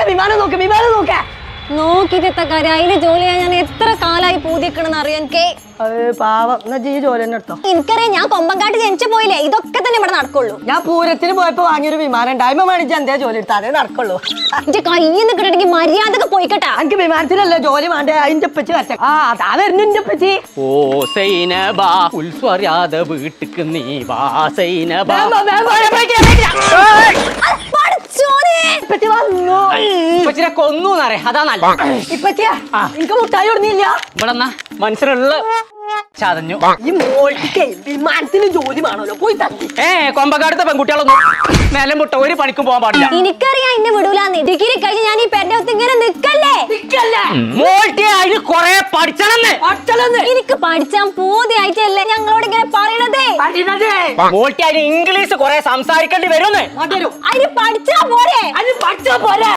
വിമാനം നോക്കിട്ട് കാര്യം അതില് ജോലി ചെയ്യാൻ ഞാൻ എത്ര കാലായി പൂതിക്കണെന്ന് അറിയാൻ പാവം എന്നാ ഈ ജോലി തന്നെ എടുത്തോ. എനിക്കറിയാം ഞാൻ കൊമ്പങ്കാട്ട് ജനിച്ചു പോയില്ലേ, ഇതൊക്കെ തന്നെ ഇവിടെ നടക്കുള്ളൂ. ഞാൻ പൂരത്തിന് പോയപ്പോ വാങ്ങിയൊരു വിമാനം ഉണ്ടായ്മ മേടിച്ച് എന്തേ ജോലി എടുത്താ അതേ നടക്കുള്ളൂ. എന്റെ കയ്യിൽ നിന്ന് കിട്ടണമെങ്കിൽ മര്യാദക്ക് പോയിക്കട്ടാ. എനിക്ക് വിമാനത്തിലല്ലേ ജോലി വേണ്ടേ, അതിന്റെ ഉപ്പച്ചി വരച്ച അതാ വരുന്നു എന്റെ ഉപ്പച്ചി. ഓ സൈനബാ ഉത്സവറിയാതെ വീട്ടിക്ക് നീ വാ സൈനബാ. ഇപ്പച്ചിനെ കൊന്നൂന്നറിയ അതാ നല്ല. ഇപ്പച്ചിയാ എനിക്ക് മുട്ടായി കൊടുന്നില്ല. ഇവിടെ മനസ്സിലുള്ള ചതഞ്ഞു. ഈ മോൾക്ക് വിമാനത്തിന് ജോലി വേണമല്ലോ, പോയി തട്ടി. കൊമ്പക്കാടുത്ത പെൺകുട്ടികളൊന്നും നിലം മുട്ട ഒരു പണിക്കും പോകാൻ പാടില്ല. എനിക്കറിയാം എന്നെ വിടൂലാന്ന്. ഡിഗ്രി കഴിഞ്ഞ് ഞാൻ ഈ പെരടത്ത് ഇങ്ങനെ നിക്കല്ലേ. അതിന് കൊറേ പഠിച്ചണെന്ന്. എനിക്ക് പഠിച്ചാൻ പൂതിയായിട്ടല്ലേ ഞങ്ങളോട് ഇങ്ങനെ പറയണതേ. മോൾട്ടി അതിന് ഇംഗ്ലീഷ് കൊറേ സംസാരിക്കേണ്ടി വരുമെന്ന്. അതിന് പഠിച്ചാ പോരെ.